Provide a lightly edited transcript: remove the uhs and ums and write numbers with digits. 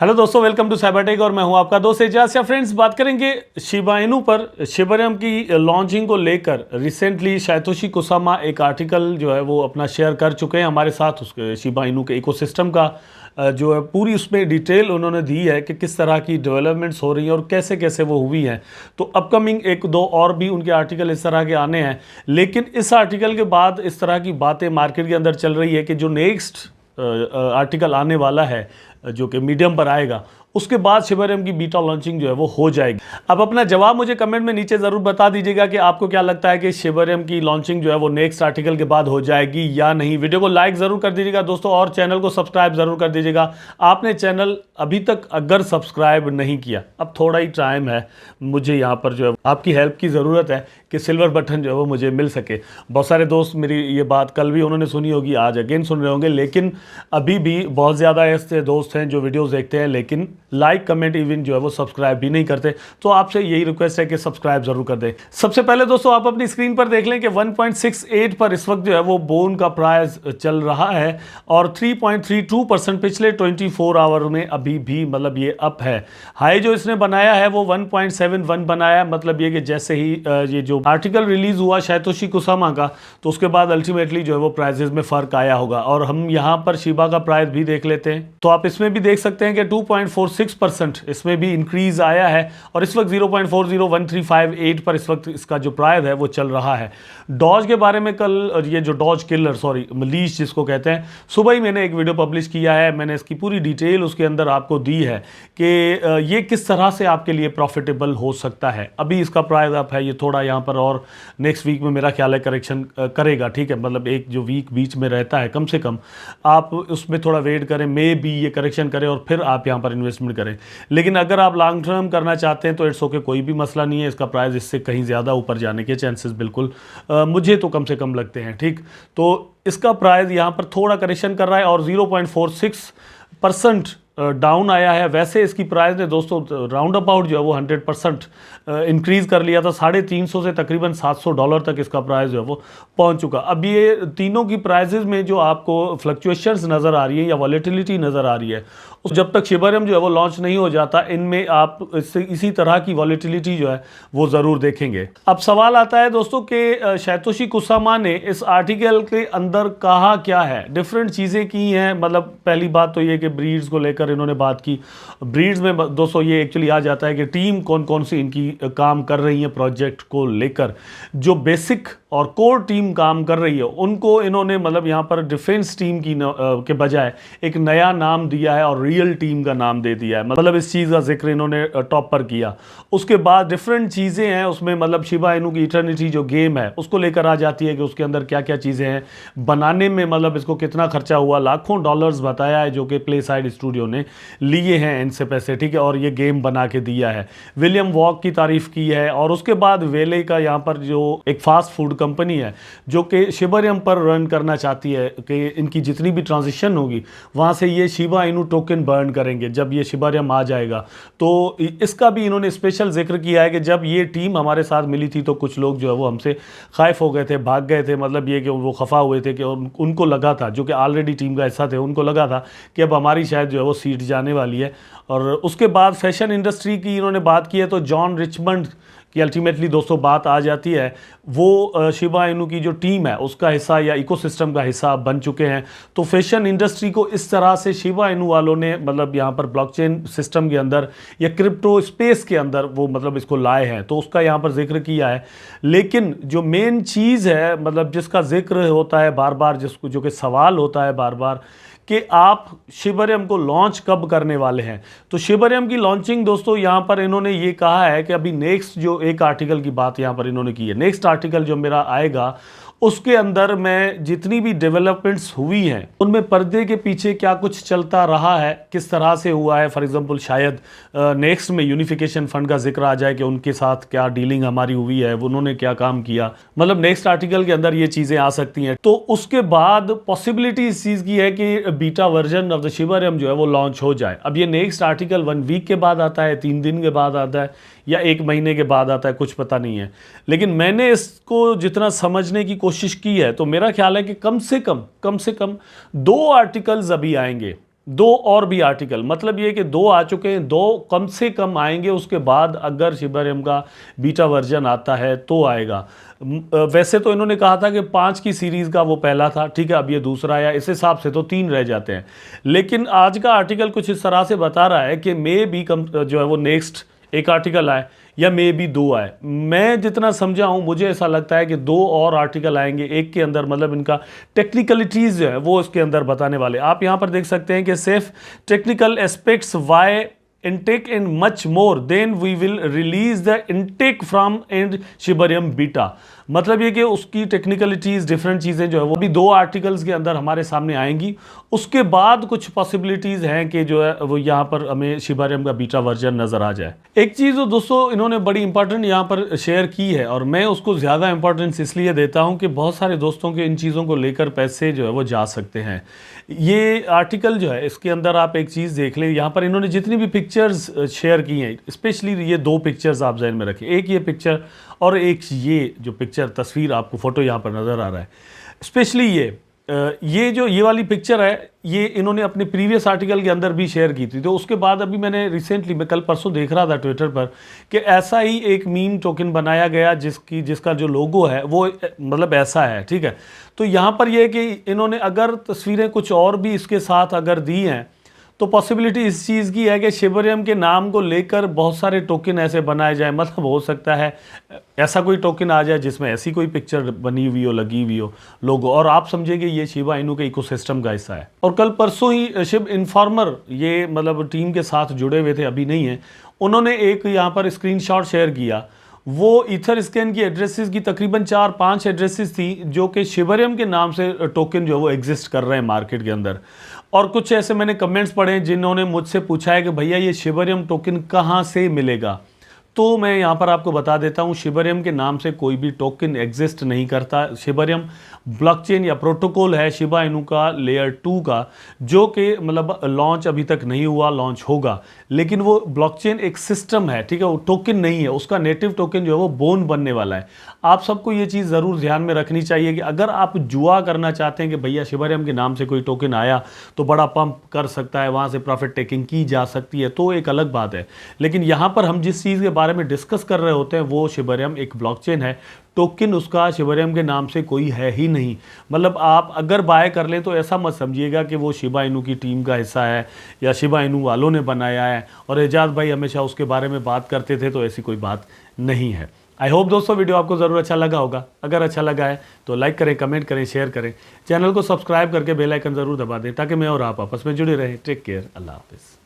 Hello दोस्तों, welcome to Cybertech और मैं हूं आपका दोस्त एजाज। फ्रेंड्स, बात करेंगे शिबा इनू पर। शिबा की लॉन्चिंग को लेकर रिसेंटली सातोशी कुसामा एक आर्टिकल जो है वो अपना शेयर कर चुके हैं हमारे साथ। उसके शिबा इनू के इकोसिस्टम का जो है पूरी उसमें डिटेल उन्होंने दी है कि किस तरह की डेवलपमेंट्स हो रही हैं और कैसे कैसे वो हुई हैं। तो अपकमिंग एक दो और भी उनके आर्टिकल इस तरह के आने हैं, लेकिन इस आर्टिकल के बाद इस तरह की बातें मार्केट के अंदर चल रही है कि जो नेक्स्ट आर्टिकल आने वाला है जो कि मीडियम पर आएगा, उसके बाद शिबा की बीटा लॉन्चिंग जो है वो हो जाएगी। अब अपना जवाब मुझे कमेंट में नीचे ज़रूर बता दीजिएगा कि आपको क्या लगता है कि शिबा की लॉन्चिंग जो है वो नेक्स्ट आर्टिकल के बाद हो जाएगी या नहीं। वीडियो को लाइक ज़रूर कर दीजिएगा दोस्तों और चैनल को सब्सक्राइब ज़रूर कर दीजिएगा। आपने चैनल अभी तक अगर सब्सक्राइब नहीं किया, अब थोड़ा ही टाइम है, मुझे यहाँ पर जो है आपकी हेल्प की ज़रूरत है कि सिल्वर बटन जो है वो मुझे मिल सके। बहुत सारे दोस्त मेरी ये बात कल भी उन्होंने सुनी होगी, आज अगेन सुन रहे होंगे, लेकिन अभी भी बहुत ज़्यादा ऐसे दोस्त हैं जो वीडियोस देखते हैं लेकिन लाइक कमेंट इवन जो है वो सब्सक्राइब भी नहीं करते। तो आपसे यही रिक्वेस्ट है कि सब्सक्राइब जरूर कर दें। सबसे पहले दोस्तों आप अपनी स्क्रीन पर देख लें कि 1.68 पर इस वक्त जो है वो बोन का प्राइस चल रहा है और 3.32% पिछले 24 आवर में अभी भी मतलब ये अप है। हाई जो इसने बनाया है वो 1.71 बनाया, मतलब ये कि जैसे ही ये जो आर्टिकल रिलीज हुआ सातोशी कुसामा का, तो उसके बाद अल्टीमेटली जो है वो प्राइसेस में फर्क आया होगा। और हम यहाँ पर शिबा का प्राइस भी देख लेते हैं, तो आप इसमें भी देख सकते हैं कि 2.46% इसमें भी इंक्रीज आया है और इस वक्त 0.401358 पर इस वक्त इसका जो प्राइस है वो चल रहा है। डॉज के बारे में कल ये जो डॉज किलर मलीश जिसको कहते हैं, सुबह ही मैंने एक वीडियो पब्लिश किया है, मैंने इसकी पूरी डिटेल उसके अंदर आपको दी है कि ये किस तरह से आपके लिए प्रॉफिटेबल हो सकता है। अभी इसका प्राइस अप है, ये थोड़ा यहाँ पर और नेक्स्ट वीक में मेरा ख्याल है करेक्शन करेगा, ठीक है। मतलब एक जो वीक बीच में रहता है, कम से कम आप उसमें थोड़ा वेट करें, मे बी ये करेक्शन करें और फिर आप यहाँ पर इन्वेस्टमेंट करें। लेकिन अगर आप लॉन्ग टर्म करना चाहते हैं तो इट्स ओके, कोई भी मसला नहीं है। इसका प्राइस इससे कहीं ज़्यादा ऊपर जाने के चांसेस बिल्कुल मुझे तो कम से कम लगते हैं, ठीक। तो इसका प्राइस यहाँ पर थोड़ा करेक्शन कर रहा है और 0.46% डाउन आया है। वैसे इसकी प्राइस ने दोस्तों राउंड अबाउट जो है वो 100% इंक्रीज़ कर लिया था। $350 से तकरीबन $700 तक इसका प्राइस जो है वो पहुंच चुका। अब ये तीनों की प्राइसेस में जो आपको फ्लक्चुएशंस नज़र आ रही है या वॉलेटिलिटी नज़र आ रही है, जब तक शिबा जो है वो लॉन्च नहीं हो जाता, इनमें आप इसी तरह की वॉलेटिलिटी जो है वो ज़रूर देखेंगे। अब सवाल आता है दोस्तों कि सातोशी कुसामा ने इस आर्टिकल के अंदर कहा क्या है, डिफरेंट चीज़ें की हैं। मतलब पहली बात तो ये कि ब्रीड्स को लेकर इन्होंने बात की। ब्रीड्स में दोस्तों ये एक्चुअली आ जाता है कि टीम कौन कौन सी इनकी काम कर रही है प्रोजेक्ट को लेकर। जो बेसिक और कोर टीम काम कर रही है उनको इन्होंने मतलब यहाँ पर डिफेंस टीम की के बजाय एक नया नाम दिया है और रियल टीम का नाम दे दिया है। मतलब इस चीज़ का जिक्र इन्होंने टॉप पर किया। उसके बाद डिफरेंट चीज़ें हैं उसमें, मतलब शिबा इनू की इटर्निटी जो गेम है उसको लेकर आ जाती है कि उसके अंदर क्या क्या चीज़ें हैं बनाने में, मतलब इसको कितना खर्चा हुआ, लाखों डॉलर्स बताया है जो कि प्ले साइड स्टूडियो ने लिए हैं इनसे पैसे, ठीक है, और ये गेम बना के दिया है। विलियम वॉक की तारीफ की है और उसके बाद वेले का यहाँ पर जो एक फास्ट फूड कंपनी है जो कि शिबा पर रन करना चाहती है कि इनकी जितनी भी ट्रांजिशन होगी वहाँ से ये शिबा इनू टोकन बर्न करेंगे जब ये शिबा आ जाएगा। तो इसका भी इन्होंने स्पेशल जिक्र किया है कि जब ये टीम हमारे साथ मिली थी तो कुछ लोग जो है वो हमसे खाइफ हो गए थे, भाग गए थे। मतलब ये कि वो खफा हुए थे कि उनको लगा था, जो कि ऑलरेडी टीम का हिस्सा थे, उनको लगा था कि अब हमारी शायद जो है वो सीट जाने वाली है। और उसके बाद फैशन इंडस्ट्री की इन्होंने बात की है तो जॉन रिचमंड की अल्टीमेटली दोस्तों बात आ जाती है। वो शिबा इनू की जो टीम है उसका हिस्सा या इकोसिस्टम का हिस्सा बन चुके हैं। तो फैशन इंडस्ट्री को इस तरह से शिबा इनू वालों ने मतलब यहाँ पर ब्लॉकचेन सिस्टम के अंदर या क्रिप्टो स्पेस के अंदर वो मतलब इसको लाए हैं, तो उसका यहाँ पर जिक्र किया है। लेकिन जो मेन चीज़ है, मतलब जिसका जिक्र होता है बार बार, जिसको जो कि सवाल होता है बार बार कि आप शिबा को लॉन्च कब करने वाले हैं। तो शिबा की लॉन्चिंग दोस्तों यहाँ पर इन्होंने ये कहा है कि अभी नेक्स्ट जो एक आर्टिकल की बात यहाँ पर इन्होंने की है, नेक्स्ट आर्टिकल जो मेरा आएगा उसके अंदर मैं जितनी भी डेवलपमेंट्स हुई हैं उनमें पर्दे के पीछे क्या कुछ चलता रहा है, किस तरह से हुआ है। फॉर एग्जांपल शायद नेक्स्ट में यूनिफिकेशन फंड का जिक्र आ जाए कि उनके साथ क्या डीलिंग हमारी हुई है, उन्होंने क्या काम किया, मतलब नेक्स्ट आर्टिकल के अंदर ये चीज़ें आ सकती हैं। तो उसके बाद पॉसिबिलिटी इस चीज़ की है कि beta version of the Shiba जो है वो लॉन्च हो जाए। अब ये नेक्स्ट आर्टिकल 1 वीक के बाद आता है, 3 दिन के बाद आता है या 1 महीने के बाद आता है, कुछ पता नहीं है। लेकिन मैंने इसको जितना समझने की कोशिश की है तो मेरा ख्याल है कि कम से कम 2 आर्टिकल्स अभी आएंगे दो और भी आर्टिकल, मतलब ये कि दो आ चुके हैं, दो कम से कम आएंगे, उसके बाद अगर शिबारियम का बीटा वर्जन आता है तो आएगा। वैसे तो इन्होंने कहा था कि 5 की सीरीज़ का वो पहला था, ठीक है, अब ये दूसरा आया, इस हिसाब से तो 3 रह जाते हैं। लेकिन आज का आर्टिकल कुछ इस तरह से बता रहा है कि मे बी कम जो है वो नेक्स्ट एक आर्टिकल आए या मे बी 2 आए। मैं जितना समझा हूँ मुझे ऐसा लगता है कि 2 और आर्टिकल आएंगे एक के अंदर, मतलब इनका टेक्निकलिटीज़ जो है वो इसके अंदर बताने वाले। आप यहाँ पर देख सकते हैं कि सिर्फ technical aspects why intake and much more then we will release the intake from and शिबारियम बीटा। मतलब ये कि उसकी टेक्निकलिटीज़ डिफरेंट चीज़ें जो है वो भी 2 आर्टिकल्स के अंदर हमारे सामने आएंगी। उसके बाद कुछ पॉसिबिलिटीज़ हैं कि जो है वो यहाँ पर हमें शिबारियम का बीटा वर्जन नज़र आ जाए। एक चीज़ तो दोस्तों इन्होंने बड़ी इंपॉर्टेंट यहाँ पर शेयर की है और मैं उसको ज़्यादा इंपॉर्टेंस इसलिए देता हूँ कि बहुत सारे दोस्तों के इन चीज़ों को लेकर पैसे जो है वो जा सकते हैं। ये आर्टिकल जो है इसके अंदर आप एक चीज़ देख लें, यहाँ पर इन्होंने जितनी भी पिक्चर्स शेयर की हैं, स्पेशली ये 2 पिक्चर्स आप जहन में रखें, एक ये पिक्चर और एक ये जो पिक्चर तस्वीर आपको फ़ोटो यहाँ पर नज़र आ रहा है। स्पेशली ये जो ये वाली पिक्चर है ये इन्होंने अपने प्रीवियस आर्टिकल के अंदर भी शेयर की थी। तो उसके बाद अभी मैंने रिसेंटली, मैं कल परसों देख रहा था ट्विटर पर कि ऐसा ही एक मीम टोकन बनाया गया जिसका जो लोगो है वो मतलब ऐसा है, ठीक है। तो यहाँ पर यह है कि इन्होंने अगर तस्वीरें कुछ और भी इसके साथ अगर दी हैं तो पॉसिबिलिटी इस चीज़ की है कि शिबारियम के नाम को लेकर बहुत सारे टोकन ऐसे बनाए जाए। मतलब हो सकता है ऐसा कोई टोकन आ जाए जिसमें ऐसी कोई पिक्चर बनी हुई हो, लगी हुई हो लोगो, और आप समझेंगे ये शिबा इनू के इकोसिस्टम का हिस्सा है। और कल परसों ही शिब इन्फॉर्मर, ये मतलब टीम के साथ जुड़े हुए थे, अभी नहीं है, उन्होंने एक यहाँ पर स्क्रीनशॉट शेयर किया। वो ईथर स्कैन की एड्रेसेस की तकरीबन 4-5 एड्रेसेस थी जो कि शिबारियम के नाम से टोकन जो है वो एग्जिस्ट कर रहे हैं मार्केट के अंदर। और कुछ ऐसे मैंने कमेंट्स पढ़े जिन्होंने मुझसे पूछा है कि भैया ये शिबारियम टोकन कहाँ से मिलेगा। तो मैं यहाँ पर आपको बता देता हूँ, शिबारियम के नाम से कोई भी टोकन एग्जिस्ट नहीं करता। शिबारियम ब्लॉकचेन या प्रोटोकॉल है शिबा इनू का लेयर 2 का, जो कि मतलब लॉन्च अभी तक नहीं हुआ, लॉन्च होगा, लेकिन वो ब्लॉकचेन एक सिस्टम है, ठीक है, वो टोकन नहीं है। उसका नेटिव टोकन जो है वो बोन बनने वाला है। आप सबको ये चीज़ ज़रूर ध्यान में रखनी चाहिए कि अगर आप जुआ करना चाहते हैं कि भैया शिबारियम के नाम से कोई टोकन आया तो बड़ा पंप कर सकता है, वहाँ से प्रॉफिट टेकिंग की जा सकती है, तो एक अलग बात है। लेकिन यहाँ पर हम जिस चीज़ के बारे में डिस्कस कर रहे होते हैं वो शिबारियम एक ब्लॉकचेन है, टोकन उसका शिबारियम के नाम से कोई है ही नहीं। मतलब आप अगर बाय कर लें तो ऐसा मत समझिएगा कि वो शिबा इनू की टीम का हिस्सा है या शिबा इनू वालों ने बनाया है और एजाज भाई हमेशा उसके बारे में बात करते थे, तो ऐसी कोई बात नहीं है। आई होप दोस्तों वीडियो आपको ज़रूर अच्छा लगा होगा। अगर अच्छा लगा है तो लाइक करें, कमेंट करें, शेयर करें, चैनल को सब्सक्राइब करके बेल आइकन ज़रूर दबा दें ताकि मैं और आप आपस में जुड़े रहें। टेक केयर, अल्लाह हाफिज़।